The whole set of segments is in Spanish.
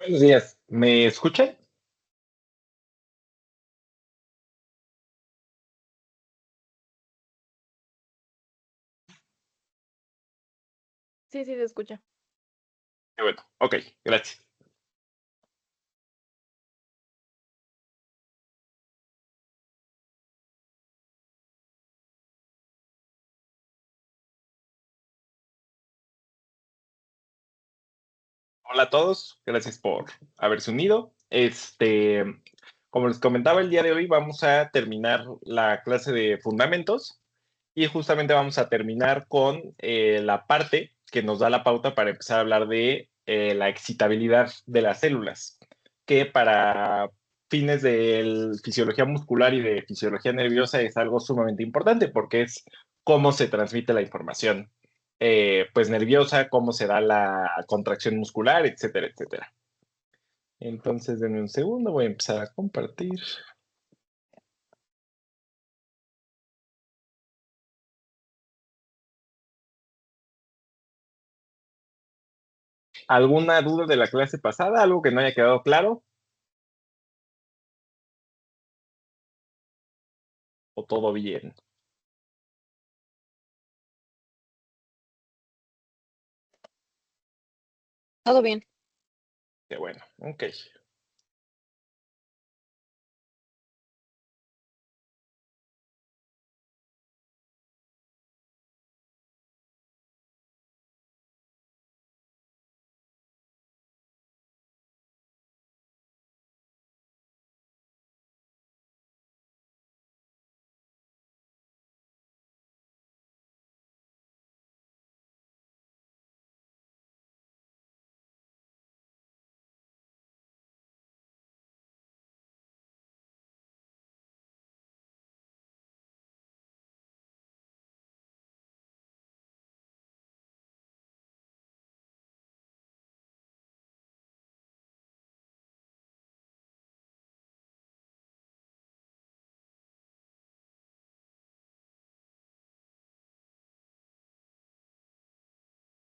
Buenos días, ¿me escuchan? Sí, sí, se escucha. Qué bueno, ok, gracias. Hola a todos, gracias por haberse unido. Como les comentaba, el día de hoy vamos a terminar la clase de fundamentos y justamente vamos a terminar con la parte que nos da la pauta para empezar a hablar de la excitabilidad de las células, que para fines de fisiología muscular y de fisiología nerviosa es algo sumamente importante porque es cómo se transmite la información pues nerviosa, cómo se da la contracción muscular, etcétera, etcétera. Entonces, denme un segundo, voy a empezar a compartir. ¿Alguna duda de la clase pasada? ¿Algo que no haya quedado claro? ¿O todo bien? Todo bien. Qué bueno, ok.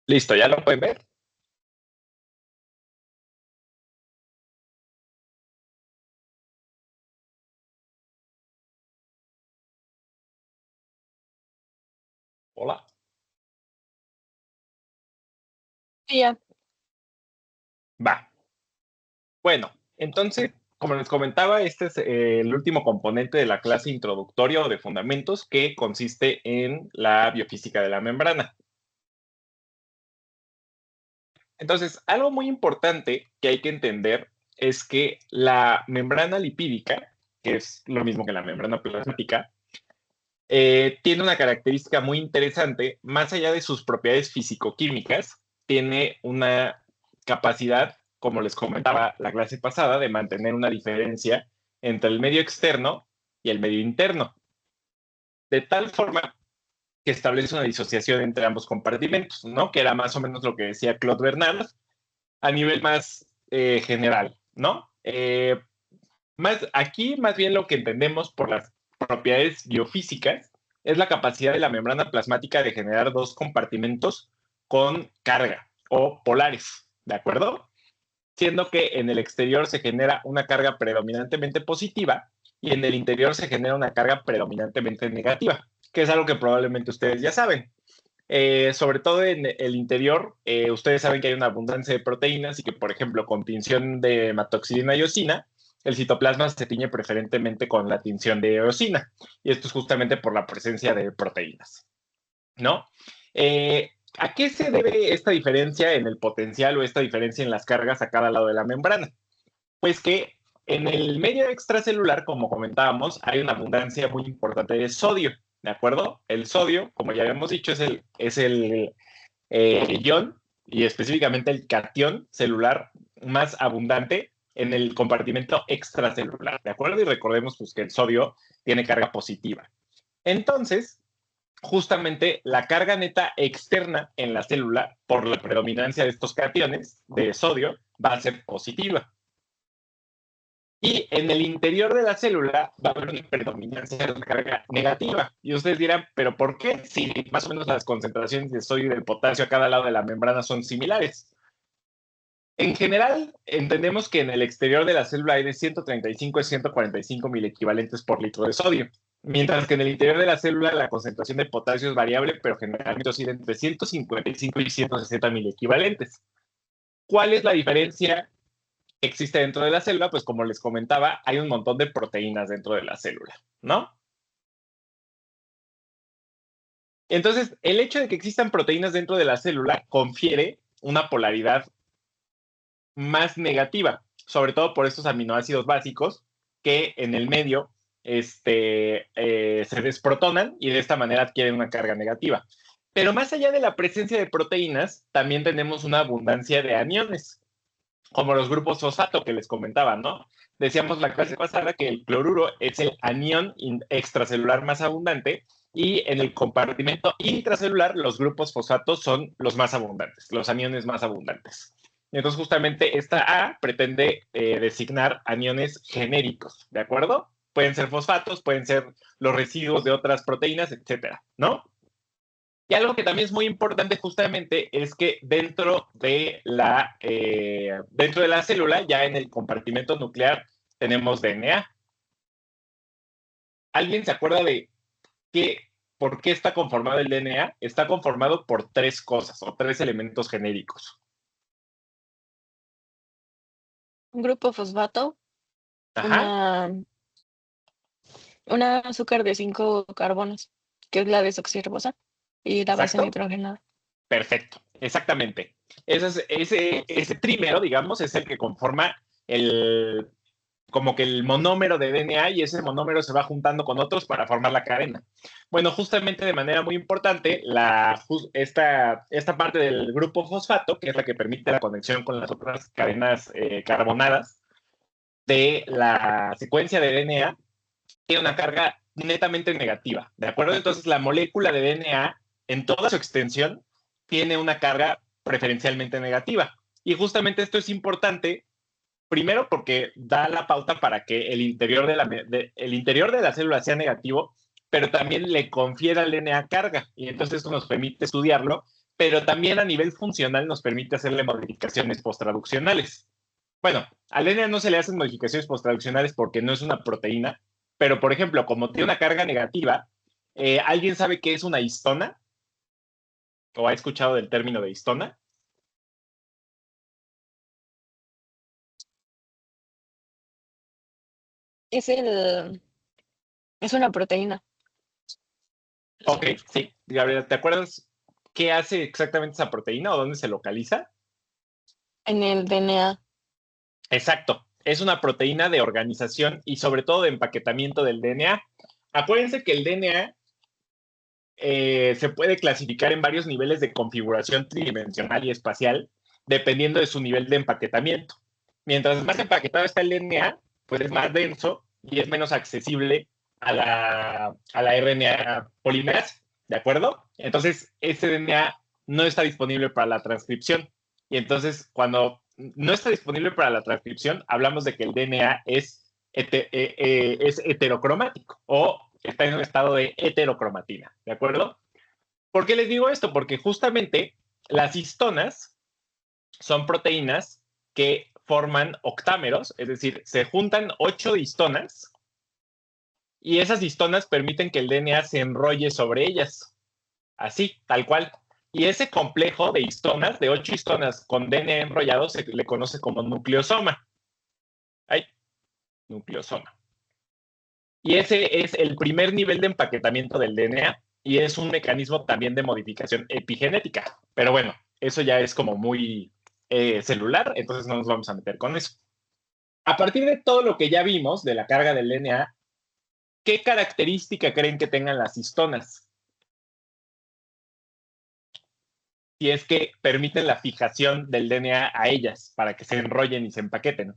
Listo, ¿ya lo pueden ver? Hola. Sí, ya. Va. Bueno, entonces, como les comentaba, este es el último componente de la clase introductoria o de fundamentos que consiste en la biofísica de la membrana. Entonces, algo muy importante que hay que entender es que la membrana lipídica, que es lo mismo que la membrana plasmática, tiene una característica muy interesante, más allá de sus propiedades físico-químicas, tiene una capacidad, como les comentaba la clase pasada, de mantener una diferencia entre el medio externo y el medio interno, de tal forma que establece una disociación entre ambos compartimentos, ¿no? Que era más o menos lo que decía Claude Bernard a nivel más general, ¿no? Aquí más bien lo que entendemos por las propiedades biofísicas es la capacidad de la membrana plasmática de generar dos compartimentos con carga o polares, ¿de acuerdo? Siendo que en el exterior se genera una carga predominantemente positiva y en el interior se genera una carga predominantemente negativa, que es algo que probablemente ustedes ya saben. Sobre todo en el interior, ustedes saben que hay una abundancia de proteínas y que, por ejemplo, con tinción de hematoxilina y eosina, el citoplasma se tiñe preferentemente con la tinción de eosina. Y esto es justamente por la presencia de proteínas, ¿no? ¿A qué se debe esta diferencia en el potencial o esta diferencia en las cargas a cada lado de la membrana? Pues que en el medio extracelular, como comentábamos, hay una abundancia muy importante de sodio, ¿de acuerdo? El sodio, como ya habíamos dicho, es el ion y específicamente el cation celular más abundante en el compartimento extracelular, ¿de acuerdo? Y recordemos pues, que el sodio tiene carga positiva. Entonces, justamente la carga neta externa en la célula, por la predominancia de estos cationes de sodio, va a ser positiva. Y en el interior de la célula va a haber una predominancia de la carga negativa. Y ustedes dirán, ¿pero por qué? Si más o menos las concentraciones de sodio y de potasio a cada lado de la membrana son similares. En general, entendemos que en el exterior de la célula hay de 135 a 145 mil equivalentes por litro de sodio, mientras que en el interior de la célula la concentración de potasio es variable, pero generalmente oscila entre 155 y 160 mil equivalentes. ¿Cuál es la diferencia que existe dentro de la célula? Pues como les comentaba, hay un montón de proteínas dentro de la célula, ¿no? Entonces, el hecho de que existan proteínas dentro de la célula confiere una polaridad más negativa, sobre todo por estos aminoácidos básicos que en el medio se desprotonan y de esta manera adquieren una carga negativa. Pero más allá de la presencia de proteínas, también tenemos una abundancia de aniones, como los grupos fosfato que les comentaba, ¿no? Decíamos la clase pasada que el cloruro es el anión extracelular más abundante y en el compartimento intracelular los grupos fosfatos son los más abundantes, los aniones más abundantes. Entonces, justamente esta A pretende designar aniones genéricos, ¿de acuerdo? Pueden ser fosfatos, pueden ser los residuos de otras proteínas, etcétera, ¿no? Y algo que también es muy importante justamente es que dentro de la célula, ya en el compartimento nuclear, tenemos DNA. ¿Alguien se acuerda de por qué está conformado el DNA? Está conformado por tres cosas o tres elementos genéricos. Un grupo fosfato, Ajá. una azúcar de 5 carbonos, que es la desoxirribosa, y la base Exacto. nitrogenada. Perfecto, exactamente. Ese trímero, digamos, es el que conforma como que el monómero de DNA y ese monómero se va juntando con otros para formar la cadena. Bueno, justamente de manera muy importante, esta parte del grupo fosfato, que es la que permite la conexión con las otras cadenas carbonadas de la secuencia de DNA, tiene una carga netamente negativa, ¿de acuerdo? Entonces, la molécula de DNA, en toda su extensión, tiene una carga preferencialmente negativa. Y justamente esto es importante, primero porque da la pauta para que el interior de la célula sea negativo, pero también le confiere al DNA carga. Y entonces esto nos permite estudiarlo, pero también a nivel funcional nos permite hacerle modificaciones posttraduccionales. Bueno, al DNA no se le hacen modificaciones posttraduccionales porque no es una proteína, pero por ejemplo, como tiene una carga negativa, ¿alguien sabe qué es una histona? ¿O ha escuchado del término de histona? Es es una proteína Ok, sí. Gabriela, ¿te acuerdas qué hace exactamente esa proteína o dónde se localiza? en el DNA. Exacto. Es una proteína de organización y sobre todo de empaquetamiento del DNA. Acuérdense que el DNA se puede clasificar en varios niveles de configuración tridimensional y espacial, dependiendo de su nivel de empaquetamiento. Mientras más empaquetado está el DNA, pues es más denso y es menos accesible a la RNA polimerasa, ¿de acuerdo? Entonces, ese DNA no está disponible para la transcripción. Y entonces, cuando no está disponible para la transcripción, hablamos de que el DNA es heterocromático o está en un estado de heterocromatina, ¿de acuerdo? ¿Por qué les digo esto? Porque justamente las histonas son proteínas que forman octámeros, es decir, se juntan 8 histonas y esas histonas permiten que el DNA se enrolle sobre ellas, así, tal cual. Y ese complejo de histonas, de 8 histonas con DNA enrollado, se le conoce como nucleosoma. Ay, nucleosoma. Y ese es el primer nivel de empaquetamiento del DNA y es un mecanismo también de modificación epigenética. Pero bueno, eso ya es como muy celular, entonces no nos vamos a meter con eso. A partir de todo lo que ya vimos de la carga del DNA, ¿qué característica creen que tengan las histonas? Si es que permiten la fijación del DNA a ellas para que se enrollen y se empaqueten.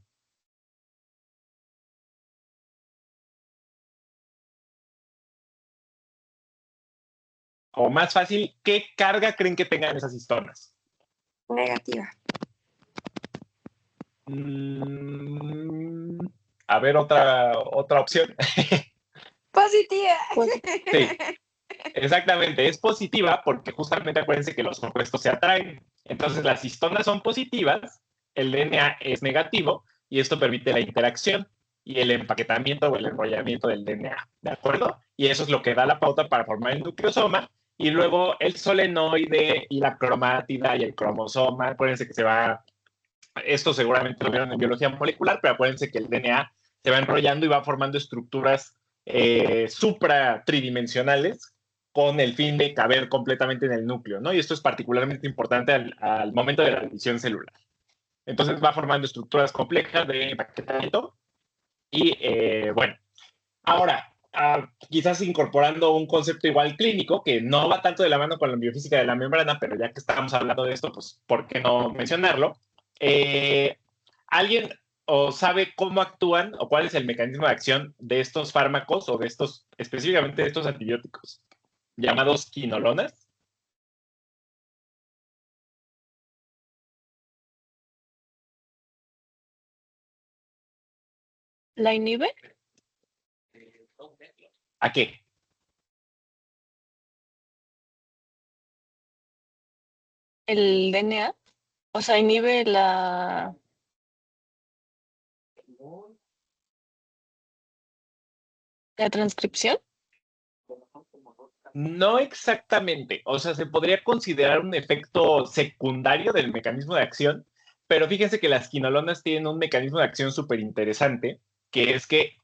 O más fácil, ¿qué carga creen que tengan esas histonas? Negativa. A ver, otra opción. Positiva. Sí, exactamente, es positiva porque justamente acuérdense que los compuestos se atraen. Entonces las histonas son positivas el DNA es negativo y esto permite la interacción y el empaquetamiento o el enrollamiento del DNA, ¿de acuerdo? Y eso es lo que da la pauta para formar el nucleosoma y luego el solenoide y la cromátida y el cromosoma. Acuérdense que esto seguramente lo vieron en biología molecular, pero acuérdense que el DNA se va enrollando y va formando estructuras supra tridimensionales con el fin de caber completamente en el núcleo, ¿no? Y esto es particularmente importante al momento de la división celular. Entonces va formando estructuras complejas de empaquetamiento y bueno, ahora, quizás incorporando un concepto igual clínico que no va tanto de la mano con la biofísica de la membrana, pero ya que estamos hablando de esto, pues ¿por qué no mencionarlo? ¿Alguien o sabe cómo actúan o cuál es el mecanismo de acción de estos fármacos o de estos, específicamente de estos antibióticos llamados quinolonas? ¿La inhibe? ¿A qué? ¿El DNA? O sea, inhibe la transcripción. No exactamente, o sea, se podría considerar un efecto secundario del mecanismo de acción, pero fíjense que las quinolonas tienen un mecanismo de acción súper interesante, que es que,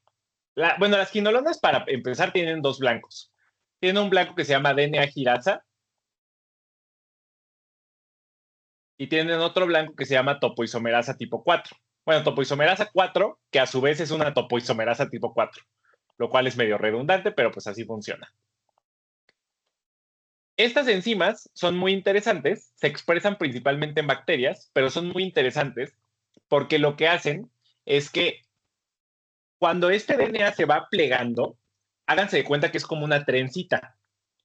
bueno, las quinolonas para empezar tienen dos blancos. Tienen un blanco que se llama DNA girasa y tienen otro blanco que se llama topoisomerasa tipo 4. Bueno, topoisomerasa 4, que a su vez es una topoisomerasa tipo 4, lo cual es medio redundante, pero pues así funciona. Estas enzimas son muy interesantes, se expresan principalmente en bacterias, pero son muy interesantes porque lo que hacen es que cuando este DNA se va plegando, háganse de cuenta que es como una trencita.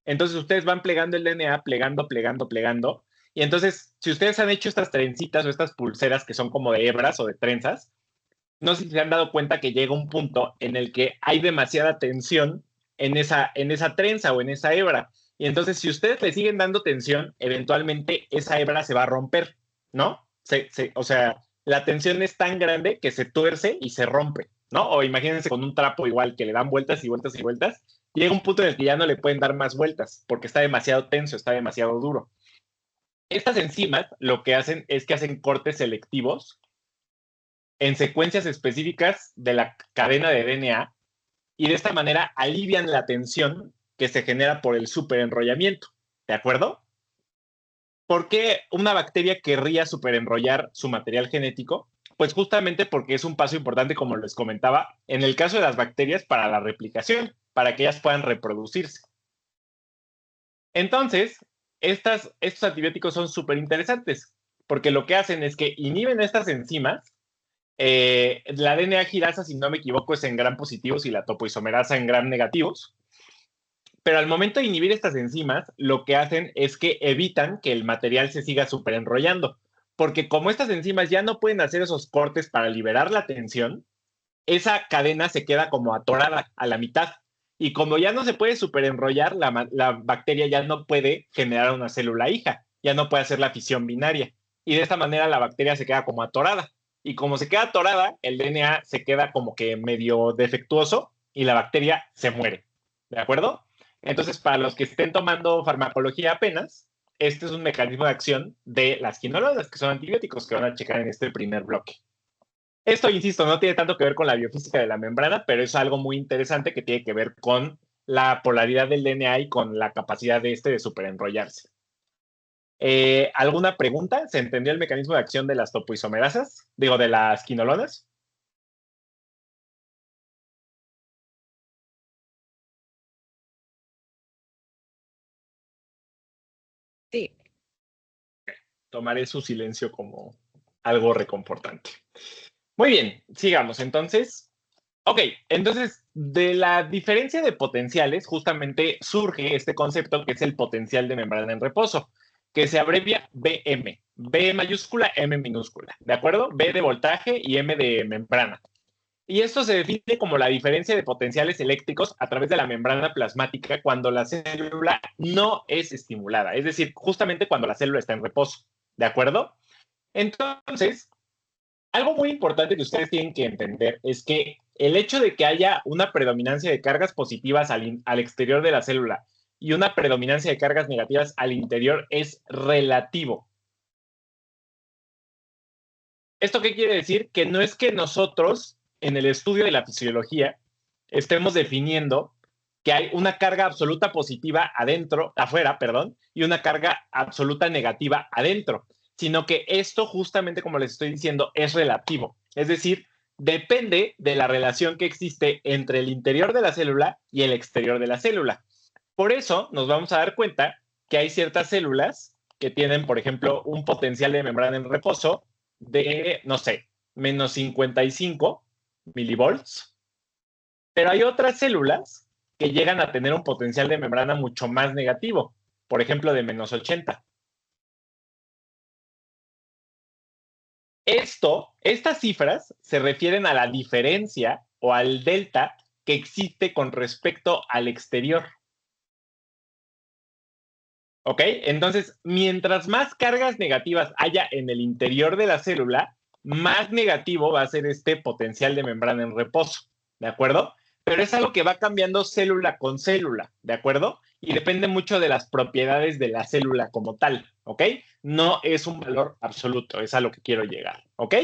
Entonces ustedes van plegando el DNA, plegando, plegando, plegando. Y entonces, si ustedes han hecho estas trencitas o estas pulseras que son como de hebras o de trenzas, no sé si se han dado cuenta que llega un punto en el que hay demasiada tensión en esa trenza o en esa hebra. Y entonces, si ustedes le siguen dando tensión, eventualmente esa hebra se va a romper, ¿no? O sea, la tensión es tan grande que se tuerce y se rompe, ¿no? O imagínense con un trapo igual que le dan vueltas y vueltas y vueltas. Llega un punto en el que ya no le pueden dar más vueltas porque está demasiado tenso, está demasiado duro. Estas enzimas lo que hacen es que hacen cortes selectivos en secuencias específicas de la cadena de DNA y de esta manera alivian la tensión que se genera por el superenrollamiento. ¿De acuerdo? ¿Por qué una bacteria querría superenrollar su material genético? Pues justamente porque es un paso importante, como les comentaba, en el caso de las bacterias para la replicación, para que ellas puedan reproducirse. Entonces, estos antibióticos son súper interesantes porque lo que hacen es que inhiben estas enzimas. La DNA girasa, si no me equivoco, es en gram positivos y la topoisomerasa en gram negativos. Pero al momento de inhibir estas enzimas, lo que hacen es que evitan que el material se siga superenrollando. Porque como estas enzimas ya no pueden hacer esos cortes para liberar la tensión, esa cadena se queda como atorada a la mitad. Y como ya no se puede superenrollar, la bacteria ya no puede generar una célula hija, ya no puede hacer la fisión binaria. Y de esta manera la bacteria se queda como atorada. Y como se queda atorada, el DNA se queda como que medio defectuoso y la bacteria se muere. ¿De acuerdo? Entonces, para los que estén tomando farmacología apenas, este es un mecanismo de acción de las quinolonas, que son antibióticos que van a checar en este primer bloque. Esto, insisto, no tiene tanto que ver con la biofísica de la membrana, pero es algo muy interesante que tiene que ver con la polaridad del DNA y con la capacidad de de superenrollarse. ¿Alguna pregunta? ¿Se entendió el mecanismo de acción de las topoisomerasas? Digo, de las quinolonas. Sí. Tomaré su silencio como algo reconfortante. Muy bien, sigamos. Entonces, ok, entonces de la diferencia de potenciales justamente surge este concepto que es el potencial de membrana en reposo, que se abrevia BM, B mayúscula, M minúscula, ¿de acuerdo? B de voltaje y M de membrana. Y esto se define como la diferencia de potenciales eléctricos a través de la membrana plasmática cuando la célula no es estimulada, es decir, justamente cuando la célula está en reposo, ¿de acuerdo? Entonces, Algo muy importante que ustedes tienen que entender es que el hecho de que haya una predominancia de cargas positivas al exterior de la célula y una predominancia de cargas negativas al interior es relativo. ¿Esto qué quiere decir? Que no es que nosotros, en el estudio de la fisiología, estemos definiendo que hay una carga absoluta positiva afuera, y una carga absoluta negativa adentro, sino que esto, justamente como les estoy diciendo, es relativo. Es decir, depende de la relación que existe entre el interior de la célula y el exterior de la célula. Por eso nos vamos a dar cuenta que hay ciertas células que tienen, por ejemplo, un potencial de membrana en reposo de, no sé, menos 55 milivolts, pero hay otras células que llegan a tener un potencial de membrana mucho más negativo, por ejemplo, de menos 80. Estas cifras se refieren a la diferencia o al delta que existe con respecto al exterior. ¿Ok? Entonces, mientras más cargas negativas haya en el interior de la célula, más negativo va a ser este potencial de membrana en reposo, ¿de acuerdo? Pero es algo que va cambiando célula con célula, ¿de acuerdo? Y depende mucho de las propiedades de la célula como tal, ¿ok? No es un valor absoluto, es a lo que quiero llegar, ¿ok?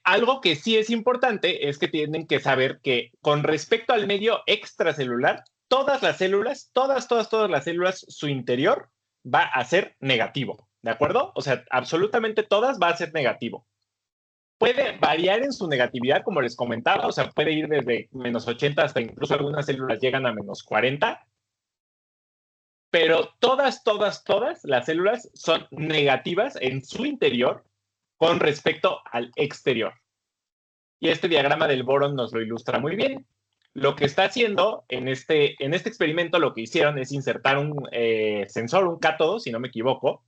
Algo que sí es importante es que tienen que saber que con respecto al medio extracelular, todas las células, todas las células, su interior va a ser negativo, ¿de acuerdo? O sea, absolutamente todas va a ser negativo. Puede variar en su negatividad, como les comentaba, o sea, puede ir desde menos 80 hasta incluso algunas células llegan a menos 40, pero todas las células son negativas en su interior con respecto al exterior. Y este diagrama del boron nos lo ilustra muy bien. Lo que está haciendo en este experimento, lo que hicieron es insertar un sensor, un cátodo, si no me equivoco,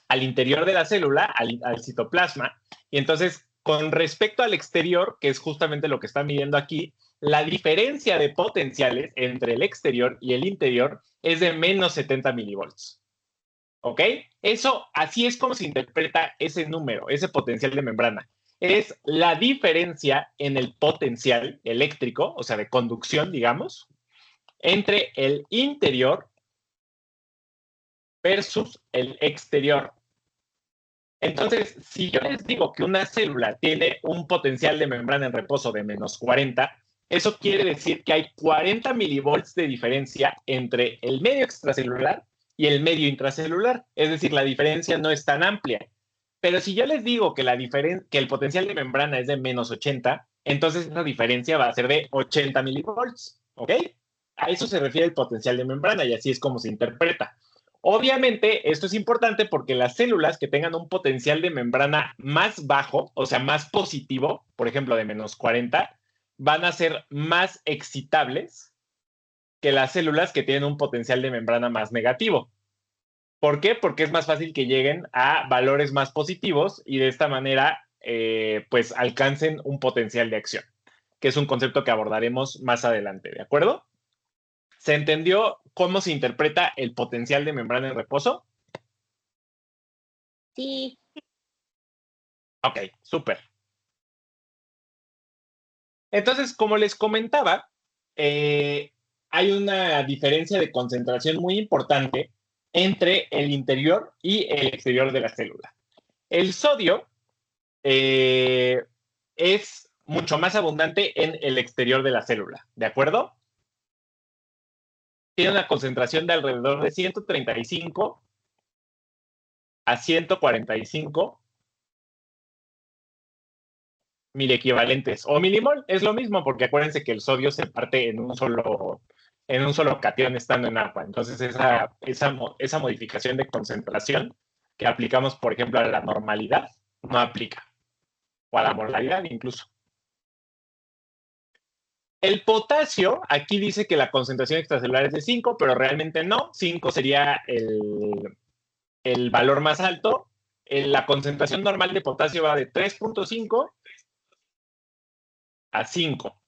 al interior de la célula, al citoplasma. Y entonces, con respecto al exterior, que es justamente lo que están midiendo aquí, la diferencia de potenciales entre el exterior y el interior es de menos 70 milivolts. ¿Ok? Eso, así es como se interpreta ese número, ese potencial de membrana. Es la diferencia en el potencial eléctrico, o sea, de conducción, digamos, entre el interior versus el exterior. Entonces, si yo les digo que una célula tiene un potencial de membrana en reposo de menos 40, eso quiere decir que hay 40 milivolts de diferencia entre el medio extracelular y el medio intracelular. Es decir, la diferencia no es tan amplia. Pero si yo les digo que, que el potencial de membrana es de menos 80, entonces esa diferencia va a ser de 80 milivolts. ¿Ok? A eso se refiere el potencial de membrana y así es como se interpreta. Obviamente, esto es importante porque las células que tengan un potencial de membrana más bajo, o sea, más positivo, por ejemplo, de menos 40, van a ser más excitables que las células que tienen un potencial de membrana más negativo. ¿Por qué? Porque es más fácil que lleguen a valores más positivos y de esta manera, pues, alcancen un potencial de acción, que es un concepto que abordaremos más adelante, ¿de acuerdo? ¿Se entendió cómo se interpreta el potencial de membrana en reposo? Sí. Ok, súper. Entonces, como les comentaba, hay una diferencia de concentración muy importante entre el interior y el exterior de la célula. El sodio es mucho más abundante en el exterior de la célula, ¿de acuerdo? Tiene una concentración de alrededor de 135 a 145 mil equivalentes o milimol, es lo mismo porque acuérdense que el sodio se parte en un solo catión estando en agua. Entonces esa modificación de concentración que aplicamos, por ejemplo, a la normalidad, no aplica, o a la molaridad incluso. El potasio, aquí dice que la concentración extracelular es de 5, pero realmente no. 5 sería el valor más alto. La concentración normal de potasio va de 3.5 a 5.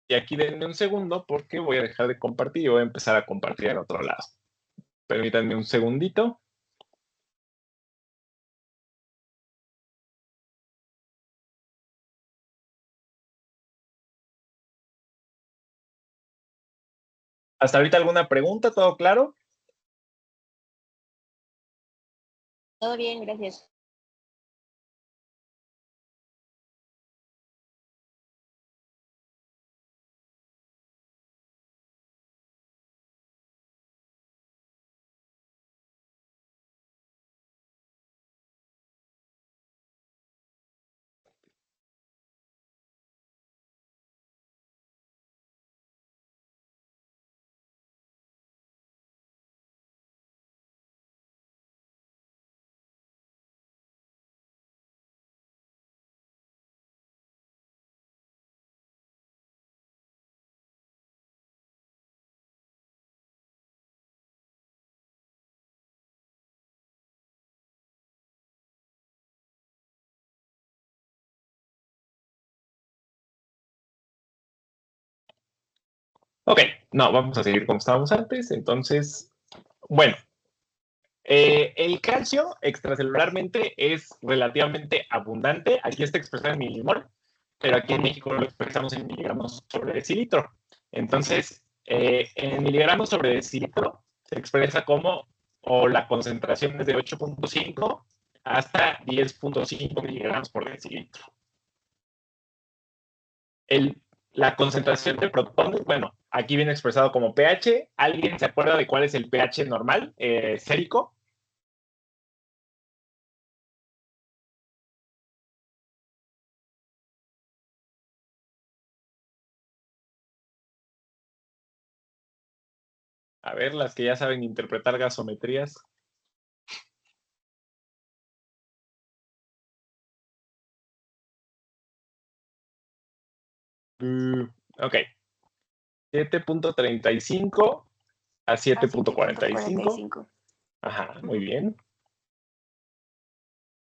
Y aquí denme un segundo porque voy a dejar de compartir y voy a empezar a compartir en otro lado. Permítanme un segundito. ¿Hasta ahorita alguna pregunta? ¿Todo claro? Todo bien, gracias. Ok, no, vamos a seguir como estábamos antes. Entonces, bueno, el calcio extracelularmente es relativamente abundante. Aquí está expresado en milimol, pero aquí en México lo expresamos en miligramos sobre decilitro. Entonces, en miligramos sobre decilitro se expresa como, o la concentración es de 8.5 hasta 10.5 miligramos por decilitro. La concentración de protones, bueno, aquí viene expresado como pH. ¿Alguien se acuerda de cuál es el pH normal, sérico? A ver, las que ya saben interpretar gasometrías. Ok. 7.35 a 7.45. Ajá, muy bien.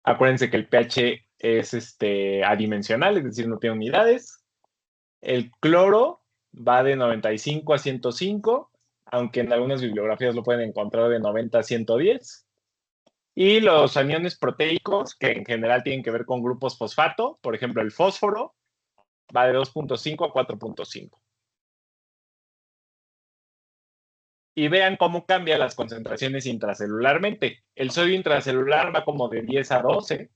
Acuérdense que el pH es adimensional, es decir, no tiene unidades. El cloro va de 95 a 105, aunque en algunas bibliografías lo pueden encontrar de 90 a 110. Y los aniones proteicos, que en general tienen que ver con grupos fosfato, por ejemplo, el fósforo, va de 2.5 a 4.5. Y vean cómo cambian las concentraciones intracelularmente. El sodio intracelular va como de 10 a 12.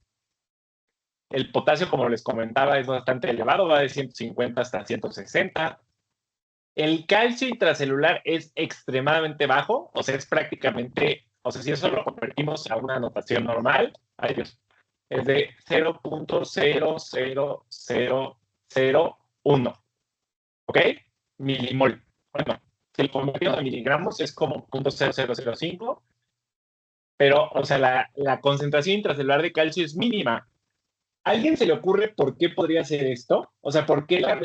El potasio, como les comentaba, es bastante elevado, va de 150 hasta 160. El calcio intracelular es extremadamente bajo, o sea, es prácticamente, o sea, si eso lo convertimos a una notación normal, ay Dios, es de 0.00001, ¿ok? Milimol. Bueno, si lo convertimos a miligramos es como 0.0005, pero, o sea, la concentración intracelular de calcio es mínima. ¿A alguien se le ocurre por qué podría ser esto? O sea, ¿por qué la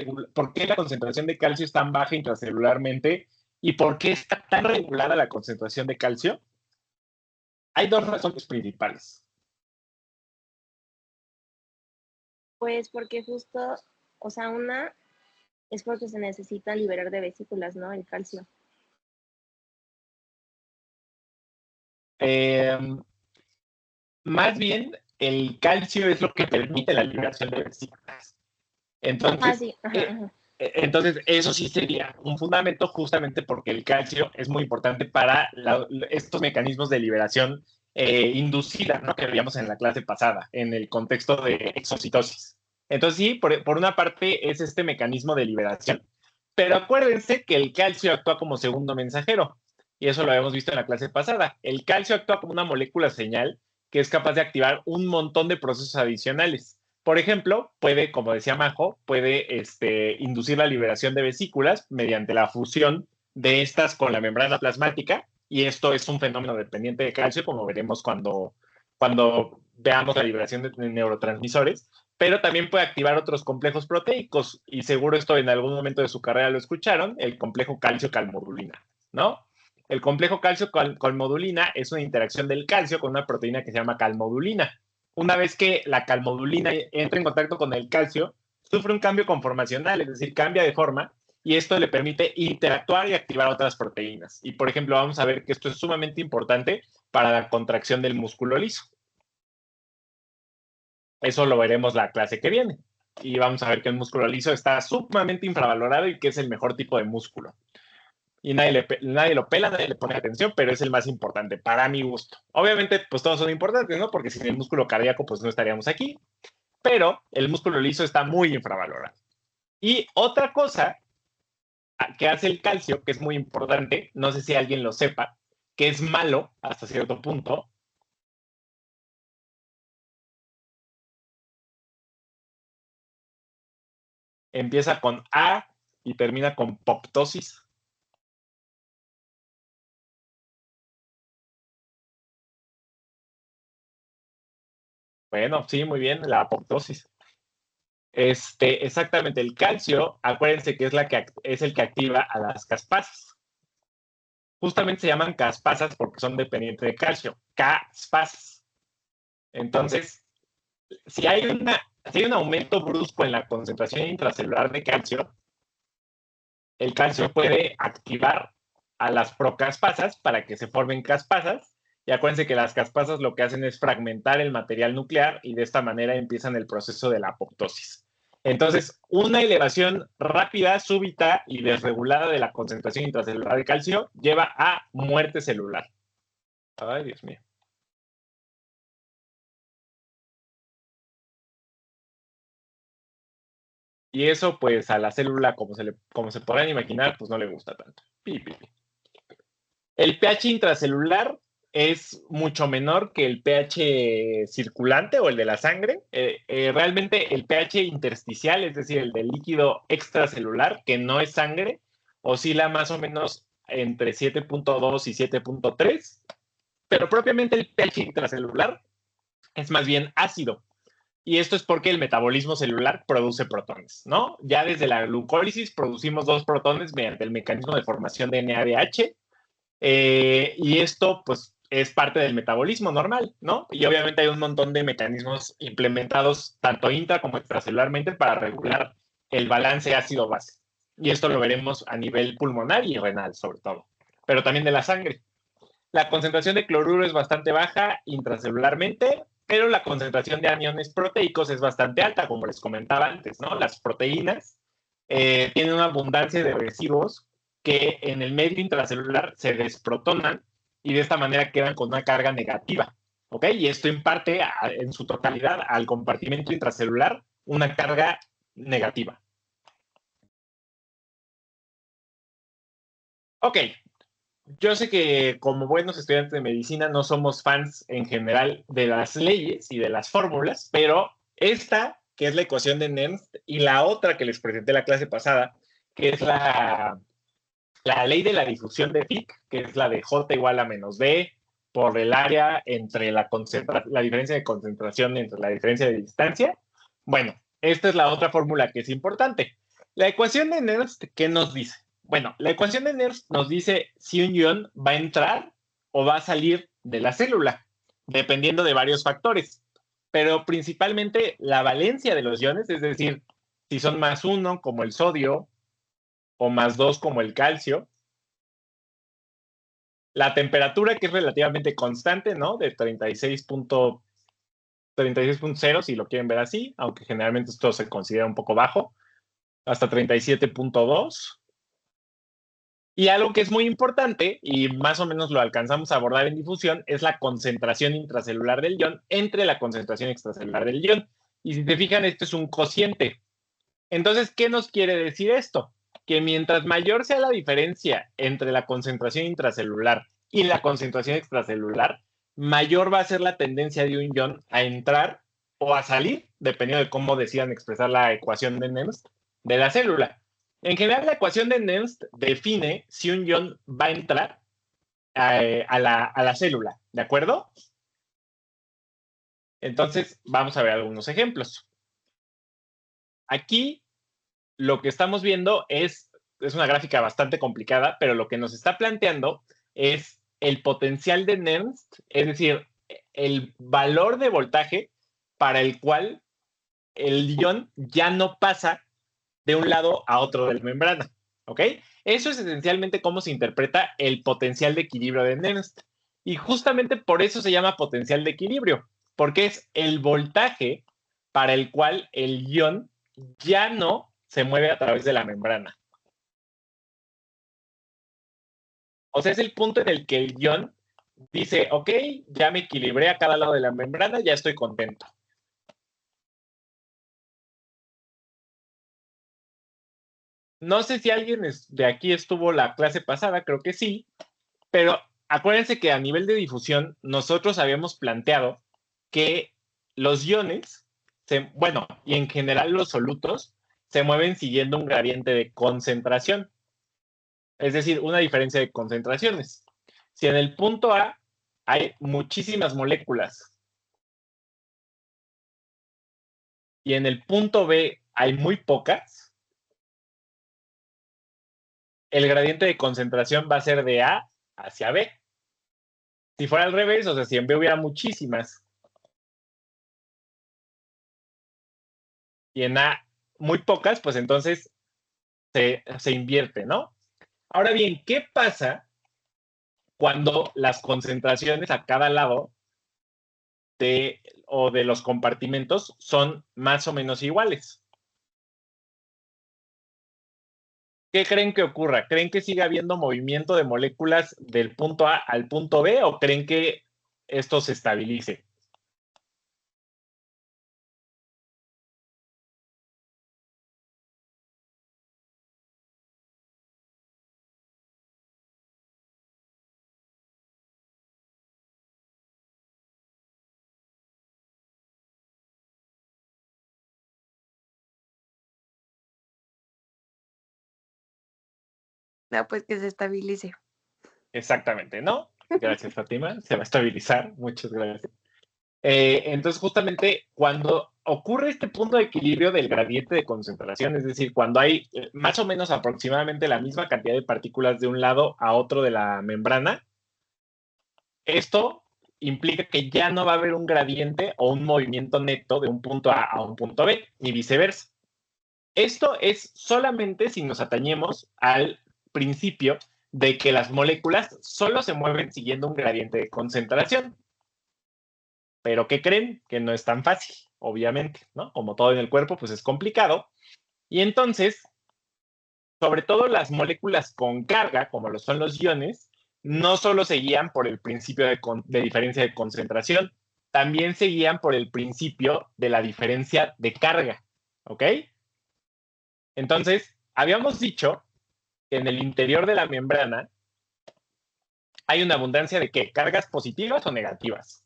concentración de calcio es tan baja intracelularmente y por qué está tan regulada la concentración de calcio? Hay dos razones principales. Pues porque justo, o sea, una es porque se necesita liberar de vesículas, ¿no? El calcio. Eh, Más bien, el calcio es lo que permite la liberación de vesículas. Entonces, Sí. Ajá. entonces, eso sí sería un fundamento justamente porque el calcio es muy importante para estos mecanismos de liberación inducida, ¿no? Que veíamos en la clase pasada, en el contexto de exocitosis. Entonces, sí, por una parte es este mecanismo de liberación, pero acuérdense que el calcio actúa como segundo mensajero, y eso lo habíamos visto en la clase pasada. El calcio actúa como una molécula señal que es capaz de activar un montón de procesos adicionales. Por ejemplo, puede, como decía Majo, puede inducir la liberación de vesículas mediante la fusión de estas con la membrana plasmática, y esto es un fenómeno dependiente de calcio, como veremos cuando veamos la liberación de neurotransmisores, pero también puede activar otros complejos proteicos, y seguro esto en algún momento de su carrera lo escucharon, el complejo calcio-calmodulina, ¿no? El complejo calcio-calmodulina es una interacción del calcio con una proteína que se llama calmodulina. Una vez que la calmodulina entra en contacto con el calcio, sufre un cambio conformacional, es decir, cambia de forma y esto le permite interactuar y activar otras proteínas. Y, por ejemplo, vamos a ver que esto es sumamente importante para la contracción del músculo liso. Eso lo veremos la clase que viene. Y vamos a ver que el músculo liso está sumamente infravalorado y que es el mejor tipo de músculo. Y nadie lo pela, nadie le pone atención, pero es el más importante para mi gusto. Obviamente, pues todos son importantes, ¿no? Porque sin el músculo cardíaco, pues no estaríamos aquí. Pero el músculo liso está muy infravalorado. Y otra cosa que hace el calcio, que es muy importante, no sé si alguien lo sepa, que es malo hasta cierto punto. Empieza con A y termina con apoptosis. Bueno, sí, muy bien, la apoptosis. Exactamente, el calcio, acuérdense que es el que activa a las caspasas. Justamente se llaman caspasas porque son dependientes de calcio, caspasas. Entonces, si hay un aumento brusco en la concentración intracelular de calcio, el calcio puede activar a las procaspasas para que se formen caspasas. Y acuérdense que las caspasas lo que hacen es fragmentar el material nuclear y de esta manera empiezan el proceso de la apoptosis. Entonces, una elevación rápida, súbita y desregulada de la concentración intracelular de calcio lleva a muerte celular. Ay, Dios mío. Y eso, pues, a la célula, como se podrán imaginar, pues no le gusta tanto. El pH intracelular es mucho menor que el pH circulante o el de la sangre. Realmente el pH intersticial, es decir, el del líquido extracelular, que no es sangre, oscila más o menos entre 7.2 y 7.3, pero propiamente el pH intracelular es más bien ácido. Y esto es porque el metabolismo celular produce protones, ¿no? Ya desde la glucólisis producimos 2 protones mediante el mecanismo de formación de NADH. Y esto, pues, es parte del metabolismo normal, ¿no? Y obviamente hay un montón de mecanismos implementados tanto intra como extracelularmente para regular el balance ácido-base. Y esto lo veremos a nivel pulmonar y renal, sobre todo, pero también de la sangre. La concentración de cloruro es bastante baja intracelularmente, pero la concentración de aniones proteicos es bastante alta, como les comentaba antes, ¿no? Las proteínas tienen una abundancia de residuos que en el medio intracelular se desprotonan y de esta manera quedan con una carga negativa, ¿ok? Y esto imparte en su totalidad al compartimento intracelular una carga negativa. Ok, yo sé que como buenos estudiantes de medicina no somos fans en general de las leyes y de las fórmulas, pero esta, que es la ecuación de Nernst, y la otra que les presenté la clase pasada, que es la ley de la difusión de Fick, que es la de J igual a menos B por el área entre la diferencia de concentración entre la diferencia de distancia. Bueno, esta es la otra fórmula que es importante. La ecuación de Nernst, ¿qué nos dice? Bueno, la ecuación de Nernst nos dice si un ion va a entrar o va a salir de la célula, dependiendo de varios factores, pero principalmente la valencia de los iones, es decir, si son +1 como el sodio o +2 como el calcio, la temperatura que es relativamente constante, ¿no? De 36.0, si lo quieren ver así, aunque generalmente esto se considera un poco bajo, hasta 37.2. Y algo que es muy importante, y más o menos lo alcanzamos a abordar en difusión, es la concentración intracelular del ion entre la concentración extracelular del ion. Y si se fijan, esto es un cociente. Entonces, ¿qué nos quiere decir esto? Que mientras mayor sea la diferencia entre la concentración intracelular y la concentración extracelular, mayor va a ser la tendencia de un ion a entrar o a salir, dependiendo de cómo decidan expresar la ecuación de Nernst de la célula. En general, la ecuación de Nernst define si un ion va a entrar a la célula, ¿de acuerdo? Entonces, vamos a ver algunos ejemplos. Aquí lo que estamos viendo es una gráfica bastante complicada, pero lo que nos está planteando es el potencial de Nernst, es decir, el valor de voltaje para el cual el ion ya no pasa de un lado a otro de la membrana. ¿Ok? Eso es esencialmente cómo se interpreta el potencial de equilibrio de Nernst. Y justamente por eso se llama potencial de equilibrio, porque es el voltaje para el cual el ion ya no se mueve a través de la membrana. O sea, es el punto en el que el ion dice, ok, ya me equilibré a cada lado de la membrana, ya estoy contento. No sé si alguien de aquí estuvo la clase pasada, creo que sí, pero acuérdense que a nivel de difusión nosotros habíamos planteado que los iones, bueno, y en general los solutos, se mueven siguiendo un gradiente de concentración, es decir, una diferencia de concentraciones. Si en el punto A hay muchísimas moléculas y en el punto B hay muy pocas, el gradiente de concentración va a ser de A hacia B. Si fuera al revés, o sea, si en B hubiera muchísimas y en A muy pocas, pues entonces se invierte, ¿no? Ahora bien, ¿qué pasa cuando las concentraciones a cada lado de los compartimentos son más o menos iguales? ¿Qué creen que ocurra? ¿Creen que siga habiendo movimiento de moléculas del punto A al punto B o creen que esto se estabilice? No, pues que se estabilice. Exactamente, ¿no? Gracias, Fátima. Se va a estabilizar. Muchas gracias. Entonces, justamente cuando ocurre este punto de equilibrio del gradiente de concentración, es decir, cuando hay más o menos aproximadamente la misma cantidad de partículas de un lado a otro de la membrana, esto implica que ya no va a haber un gradiente o un movimiento neto de un punto A un punto B, ni viceversa. Esto es solamente si nos atañemos al principio de que las moléculas solo se mueven siguiendo un gradiente de concentración. Pero ¿qué creen? Que no es tan fácil, obviamente, ¿no? Como todo en el cuerpo, pues es complicado. Y entonces, sobre todo las moléculas con carga, como lo son los iones, no solo se guían por el principio de diferencia de concentración, también se guían por el principio de la diferencia de carga, ¿ok? Entonces, habíamos dicho que en el interior de la membrana hay una abundancia de ¿qué? ¿Cargas positivas o negativas?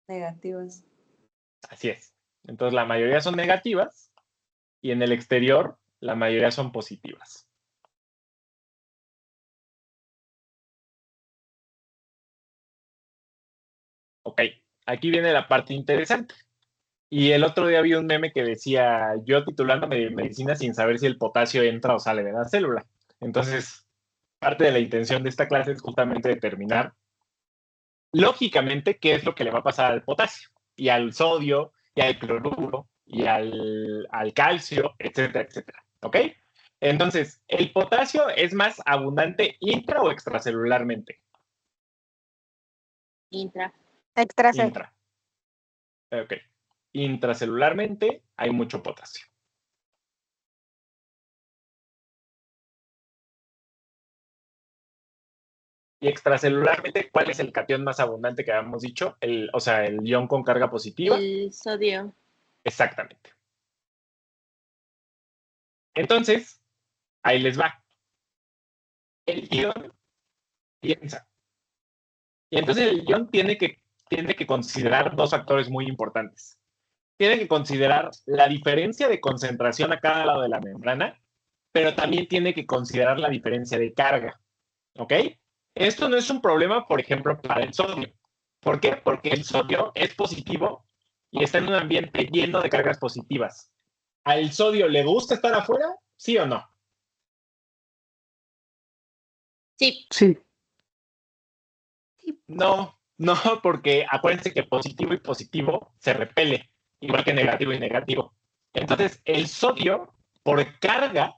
Negativas. Así es. Entonces, la mayoría son negativas y en el exterior la mayoría son positivas. Ok, aquí viene la parte interesante. Y el otro día vi un meme que decía, yo titulándome de medicina sin saber si el potasio entra o sale de la célula. Entonces, parte de la intención de esta clase es justamente determinar lógicamente qué es lo que le va a pasar al potasio y al sodio y al cloruro y al calcio, etcétera, etcétera. ¿Ok? Entonces, ¿el potasio es más abundante intra o extracelularmente? Intra. Extracer. Intra. Ok. Intracelularmente hay mucho potasio. Y extracelularmente, ¿cuál es el cation más abundante que habíamos dicho? O sea, el ion con carga positiva. El sodio. Exactamente. Entonces, ahí les va. El ion piensa. Y entonces el ion tiene que considerar dos factores muy importantes. Tiene que considerar la diferencia de concentración a cada lado de la membrana, pero también tiene que considerar la diferencia de carga. ¿Ok? Esto no es un problema, por ejemplo, para el sodio. ¿Por qué? Porque el sodio es positivo y está en un ambiente lleno de cargas positivas. ¿Al sodio le gusta estar afuera? ¿Sí o no? Sí. Sí. No, no, porque acuérdense que positivo y positivo se repele. igual que negativo y negativo. Entonces, el sodio, por carga,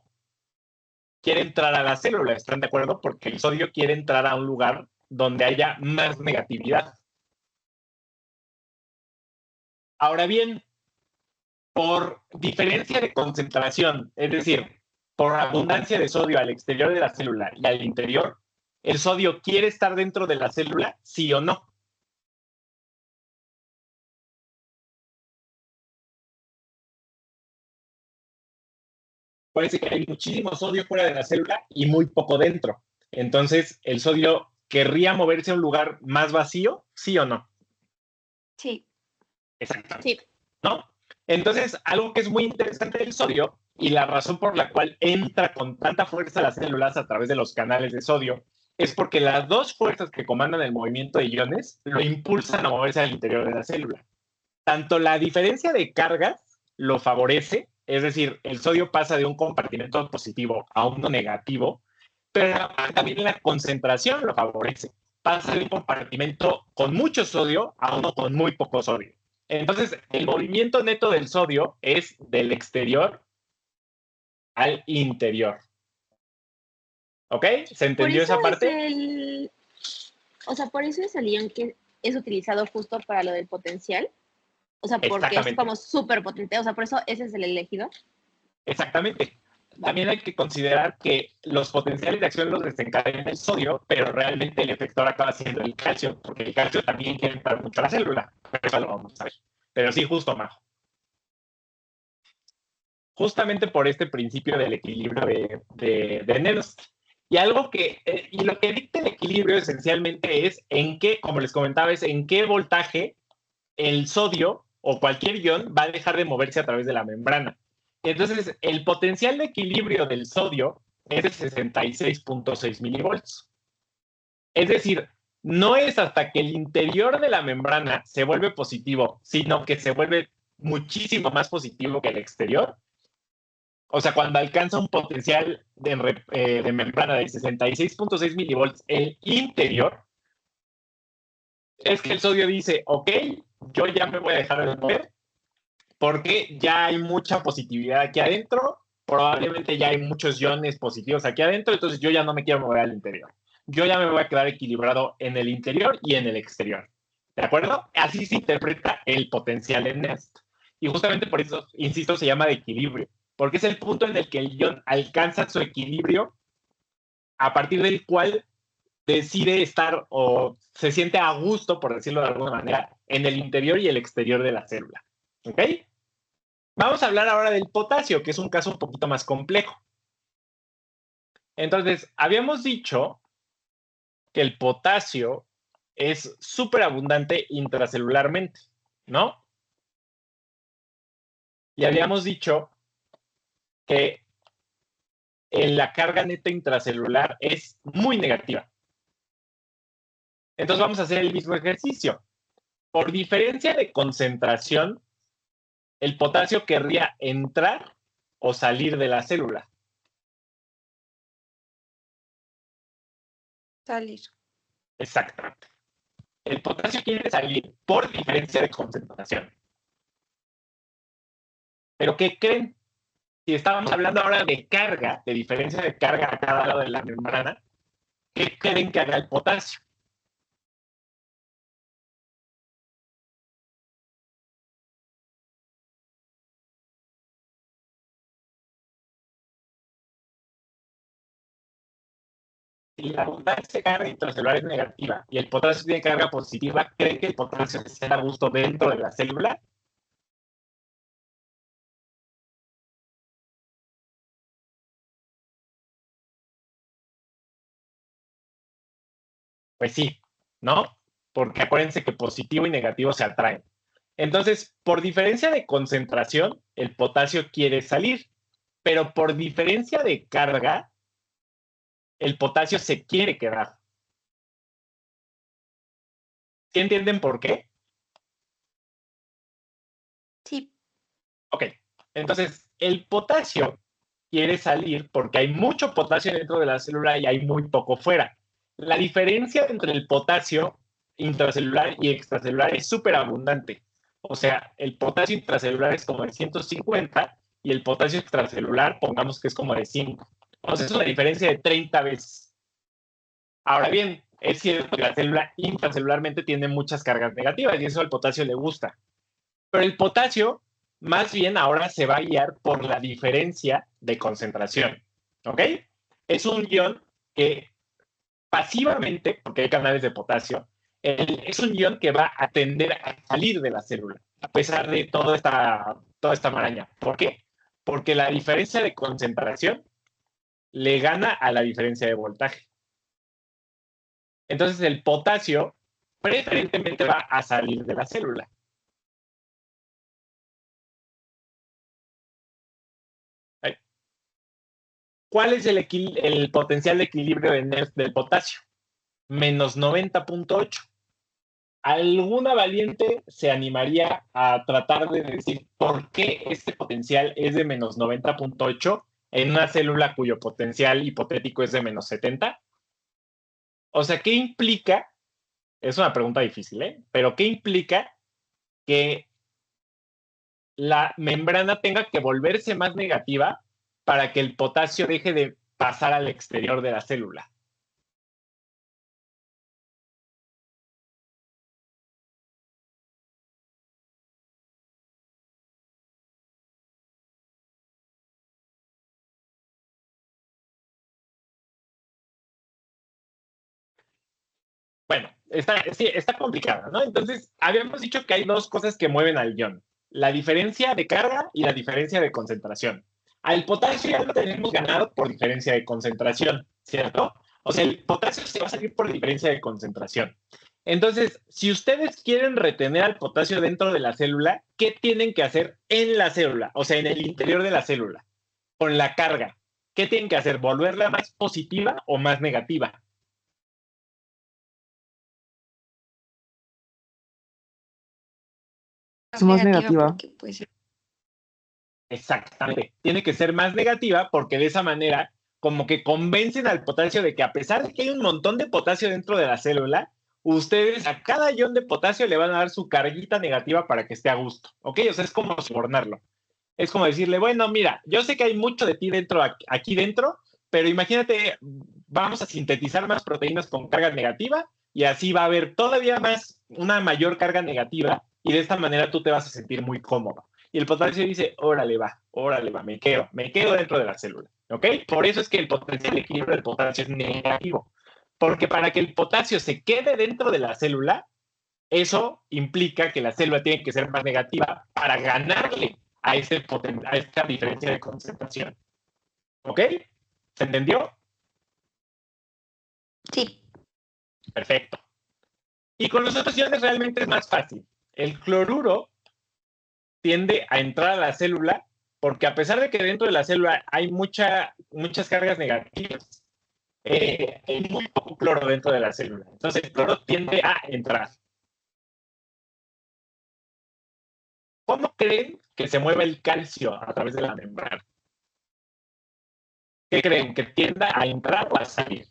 quiere entrar a la célula, ¿están de acuerdo? Porque el sodio quiere entrar a un lugar donde haya más negatividad. Ahora bien, por diferencia de concentración, es decir, por abundancia de sodio al exterior de la célula y al interior, ¿el sodio quiere estar dentro de la célula, sí o no? Parece que hay muchísimo sodio fuera de la célula y muy poco dentro. Entonces, ¿el sodio querría moverse a un lugar más vacío, sí o no? Sí. Exactamente. Sí. ¿No? Entonces, algo que es muy interesante del sodio y la razón por la cual entra con tanta fuerza a las células a través de los canales de sodio es porque las dos fuerzas que comandan el movimiento de iones lo impulsan a moverse al interior de la célula. Tanto la diferencia de cargas lo favorece, es decir, el sodio pasa de un compartimento positivo a uno negativo, pero también la concentración lo favorece. Pasa de un compartimento con mucho sodio a uno con muy poco sodio. Entonces, el movimiento neto del sodio es del exterior al interior. ¿Ok? ¿Se Por entendió eso esa es parte? o sea, por eso es el ion que es utilizado justo para lo del potencial. O sea, porque es Exactamente. como súper potente. O sea, por eso ese es el elegido. Exactamente. También hay que considerar que los potenciales de acción los desencadena el sodio, pero realmente el efector acaba siendo el calcio, porque el calcio también quiere entrar mucho a la célula. Pero eso lo vamos a ver. Pero sí, justo, Majo. Justamente por este principio del equilibrio de Nernst. Y algo que, y lo que dicta el equilibrio esencialmente es en qué, como les comentaba, es en qué voltaje el sodio o cualquier ion va a dejar de moverse a través de la membrana. Entonces, el potencial de equilibrio del sodio es de 66.6 milivolts. Es decir, no es hasta que el interior de la membrana se vuelve positivo, sino que se vuelve muchísimo más positivo que el exterior. O sea, cuando alcanza un potencial de membrana de 66.6 milivolts el interior, es que el sodio dice, ok, yo ya me voy a dejar de mover porque ya hay mucha positividad aquí adentro, probablemente ya hay muchos iones positivos aquí adentro, entonces yo ya no me quiero mover al interior. Yo ya me voy a quedar equilibrado en el interior y en el exterior. ¿De acuerdo? Así se interpreta el potencial en Nernst. Y justamente por eso, insisto, se llama de equilibrio, porque es el punto en el que el ion alcanza su equilibrio a partir del cual decide estar o se siente a gusto, por decirlo de alguna manera, en el interior y el exterior de la célula. ¿Ok? Vamos a hablar ahora del potasio, que es un caso un poquito más complejo. Entonces, habíamos dicho que el potasio es súper abundante intracelularmente, ¿no? Y habíamos dicho que la carga neta intracelular es muy negativa. Entonces vamos a hacer el mismo ejercicio. Por diferencia de concentración, el potasio querría entrar o salir de la célula. Salir. Exactamente. El potasio quiere salir por diferencia de concentración. Pero ¿qué creen? Si estábamos hablando ahora de carga, de diferencia de carga a cada lado de la membrana, ¿qué creen que haga el potasio? Si la abundancia de carga intracelular es negativa y el potasio tiene carga positiva, ¿creen que el potasio se sienta a gusto dentro de la célula? Pues sí, ¿no? Porque acuérdense que positivo y negativo se atraen. Entonces, por diferencia de concentración, el potasio quiere salir, pero por diferencia de carga, el potasio se quiere quedar. ¿Sí entienden por qué? Sí. Ok, entonces el potasio quiere salir porque hay mucho potasio dentro de la célula y hay muy poco fuera. La diferencia entre el potasio intracelular y extracelular es súper abundante. O sea, el potasio intracelular es como de 150 y el potasio extracelular, pongamos que es como de 5. O sea, es una diferencia de 30 veces. Ahora bien, es cierto que la célula intracelularmente tiene muchas cargas negativas y eso al potasio le gusta. Pero el potasio, más bien ahora se va a guiar por la diferencia de concentración. ¿Ok? Es un ion que pasivamente, porque hay canales de potasio, es un ion que va a tender a salir de la célula, a pesar de toda esta maraña. ¿Por qué? Porque la diferencia de concentración le gana a la diferencia de voltaje. Entonces el potasio preferentemente va a salir de la célula. ¿Cuál es el potencial de equilibrio de Neff del potasio? Menos 90.8. ¿Alguna valiente se animaría a tratar de decir por qué este potencial es de menos 90.8 en una célula cuyo potencial hipotético es de menos 70? O sea, ¿qué implica? Es una pregunta difícil, ¿eh? Pero ¿qué implica que la membrana tenga que volverse más negativa para que el potasio deje de pasar al exterior de la célula? Bueno, está complicada, ¿no? Entonces, habíamos dicho que hay dos cosas que mueven al ion: la diferencia de carga y la diferencia de concentración. Al potasio ya lo tenemos ganado por diferencia de concentración, ¿cierto? O sea, el potasio se va a salir por diferencia de concentración. Entonces, si ustedes quieren retener al potasio dentro de la célula, ¿qué tienen que hacer en la célula? O sea, en el interior de la célula, con la carga. ¿Qué tienen que hacer? ¿Volverla más positiva o más negativa? Más negativa. Porque, pues, Exactamente. Tiene que ser más negativa porque de esa manera como que convencen al potasio de que a pesar de que hay un montón de potasio dentro de la célula, ustedes a cada ion de potasio le van a dar su carguita negativa para que esté a gusto. ¿Ok? O sea, es como sobornarlo. Es como decirle, bueno, mira, yo sé que hay mucho de ti dentro, aquí dentro, pero imagínate, vamos a sintetizar más proteínas con carga negativa y así va a haber todavía más, una mayor carga negativa y de esta manera tú te vas a sentir muy cómodo. Y el potasio dice, órale va, me quedo dentro de la célula. ¿Ok? Por eso es que el potencial de equilibrio del potasio es negativo. Porque para que el potasio se quede dentro de la célula, eso implica que la célula tiene que ser más negativa para ganarle a esta diferencia de concentración. ¿Ok? ¿Se entendió? sí. Perfecto. Y con los otros iones realmente es más fácil. El cloruro tiende a entrar a la célula porque a pesar de que dentro de la célula hay muchas cargas negativas, hay muy poco cloro dentro de la célula. Entonces el cloro tiende a entrar. ¿Cómo creen que se mueve el calcio a través de la membrana? ¿Qué creen? ¿Que tienda a entrar o a salir?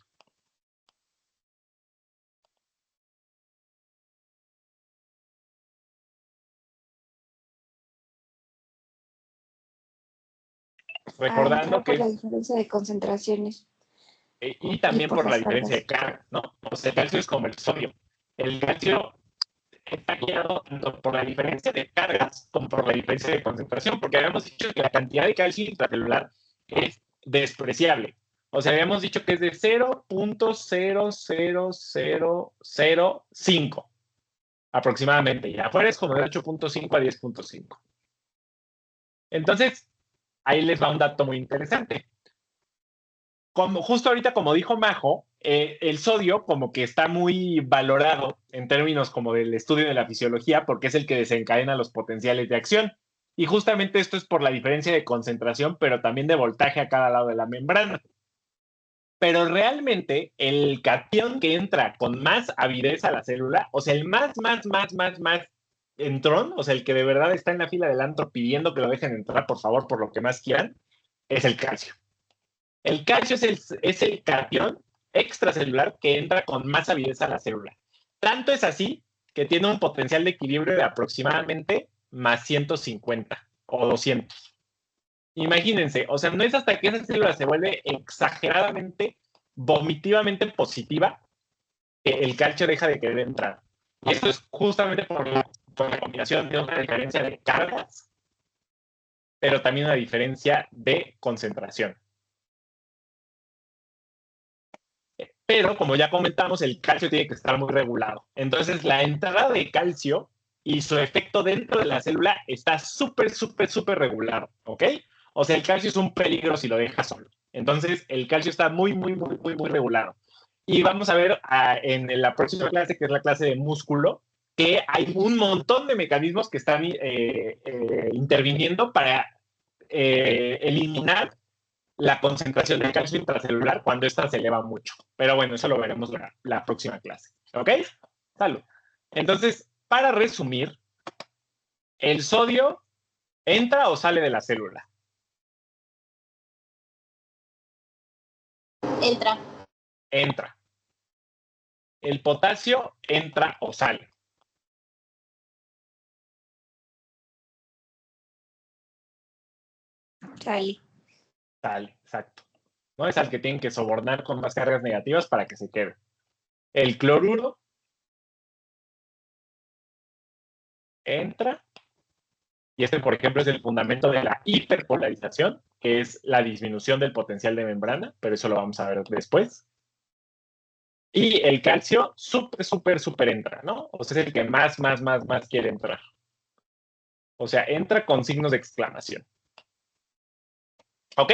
Recordando que por la diferencia de concentraciones. y también por la diferencia de cargas. carga, ¿no? O sea, el calcio es como el sodio. El calcio está guiado tanto por la diferencia de cargas como por la diferencia de concentración, porque habíamos dicho que la cantidad de calcio intracelular es despreciable. O sea, habíamos dicho que es de 0.00005 aproximadamente, y afuera es como de 8.5 a 10.5. Entonces, ahí les va un dato muy interesante. Como justo ahorita, como dijo Majo, el sodio como que está muy valorado en términos como del estudio de la fisiología porque es el que desencadena los potenciales de acción. Y justamente esto es por la diferencia de concentración, pero también de voltaje a cada lado de la membrana. Pero realmente el catión que entra con más avidez a la célula, o sea, el más entrón, o sea, el que de verdad está en la fila del antro pidiendo que lo dejen entrar, por favor, por lo que más quieran, es el calcio. El calcio es el catión extracelular que entra con más avidez a la célula. Tanto es así que tiene un potencial de equilibrio de aproximadamente más 150 o 200. Imagínense, o sea, no es hasta que esa célula se vuelve exageradamente, vomitivamente positiva que el calcio deja de querer entrar. Y esto es justamente por la combinación de una diferencia de cargas, pero también una diferencia de concentración. Pero, como ya comentamos, el calcio tiene que estar muy regulado. Entonces, la entrada de calcio y su efecto dentro de la célula está súper, súper, súper regulado, ¿ok? O sea, el calcio es un peligro si lo dejas solo. Entonces, el calcio está muy, muy, muy, muy, muy regulado. Y vamos a ver en la próxima clase, que es la clase de músculo, que hay un montón de mecanismos que están interviniendo para eliminar la concentración de calcio intracelular cuando ésta se eleva mucho. Pero bueno, eso lo veremos la próxima clase. ¿Ok? Salud. Entonces, para resumir, ¿el sodio entra o sale de la célula? Entra. Entra. ¿El potasio entra o sale? Sale. Sale, exacto. ¿No? Es al que tienen que sobornar con más cargas negativas para que se quede. El cloruro entra. Y este, por ejemplo, es el fundamento de la hiperpolarización, que es la disminución del potencial de membrana, pero eso lo vamos a ver después. Y el calcio, súper, súper, súper entra, ¿no? O sea, es el que más quiere entrar. O sea, entra con signos de exclamación. ¿Ok?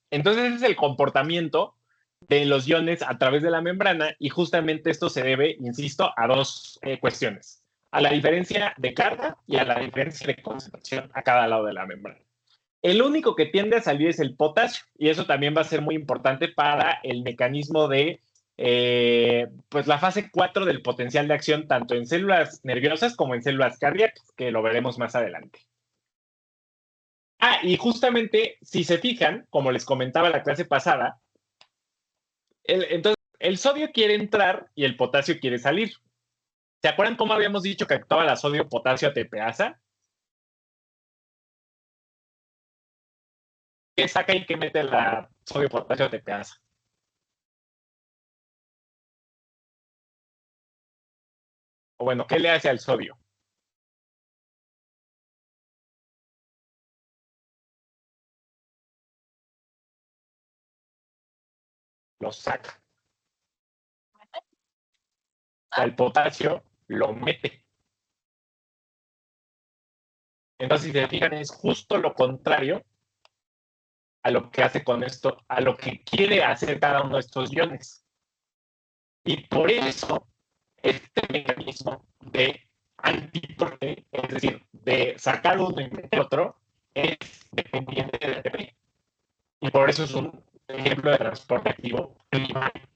Entonces, ese es el comportamiento de los iones a través de la membrana y justamente esto se debe, insisto, a dos cuestiones. A la diferencia de carga y a la diferencia de concentración a cada lado de la membrana. El único que tiende a salir es el potasio y eso también va a ser muy importante para el mecanismo de pues la fase 4 del potencial de acción tanto en células nerviosas como en células cardíacas, que lo veremos más adelante. Y justamente, si se fijan, como les comentaba la clase pasada, entonces el sodio quiere entrar y el potasio quiere salir. ¿Se acuerdan cómo habíamos dicho que actuaba la sodio-potasio ATPasa? ¿Qué saca y qué mete la sodio-potasio ATPasa? O bueno, ¿qué le hace al sodio? Lo saca. O sea, el potasio lo mete. Entonces, si se fijan, es justo lo contrario a lo que hace con esto, a lo que quiere hacer cada uno de estos iones. Y por eso, este mecanismo de antíprope, es decir, de sacar uno y meter otro, es dependiente de ATP. Y por eso es un ejemplo de transporte activo primario.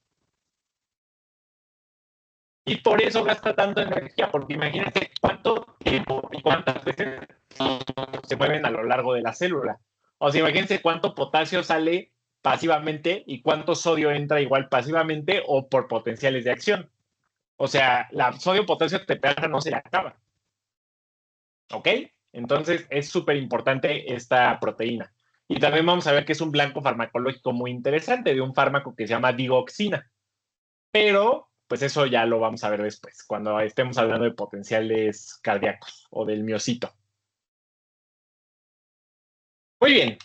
Y por eso gasta tanta energía, porque imagínate cuánto tiempo y cuántas veces se mueven a lo largo de la célula. O sea, imagínense cuánto potasio sale pasivamente y cuánto sodio entra igual pasivamente o por potenciales de acción. O sea, la sodio-potasio ATPasa no se le acaba. ¿Ok? Entonces es súper importante esta proteína. Y también vamos a ver que es un blanco farmacológico muy interesante de un fármaco que se llama digoxina. Pero, pues eso ya lo vamos a ver después, cuando estemos hablando de potenciales cardíacos o del miocito. Muy bien.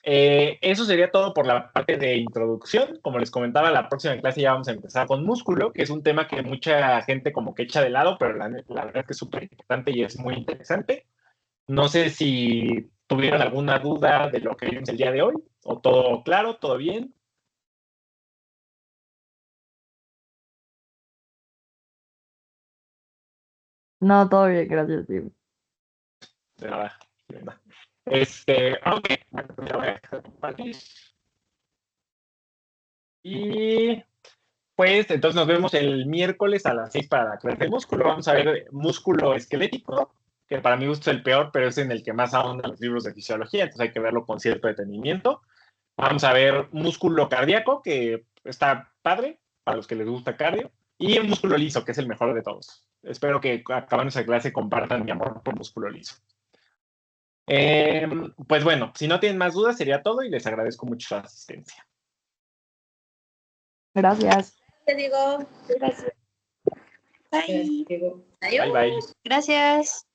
Eso sería todo por la parte de introducción. Como les comentaba, la próxima clase ya vamos a empezar con músculo, que es un tema que mucha gente como que echa de lado, pero la verdad es que es súper importante y es muy interesante. No sé si tuvieron alguna duda de lo que vimos el día de hoy, o todo claro, todo bien. No, todo bien, gracias, Jim. De nada, de nada. Ok, bueno, pues ya voy a dejar de compartir. Y pues entonces nos vemos el miércoles a las 6 para la clase de músculo. Vamos a ver músculo esquelético, que para mí gusta el peor, pero es en el que más ahondan los libros de fisiología, entonces hay que verlo con cierto detenimiento. Vamos a ver músculo cardíaco, que está padre para los que les gusta cardio. y músculo liso, que es el mejor de todos. Espero que acabando esa clase compartan mi amor por músculo liso. Pues bueno, si no tienen más dudas, sería todo y les agradezco mucho su asistencia. Gracias. Te digo, Gracias. Bye. adiós. Bye, bye. Gracias.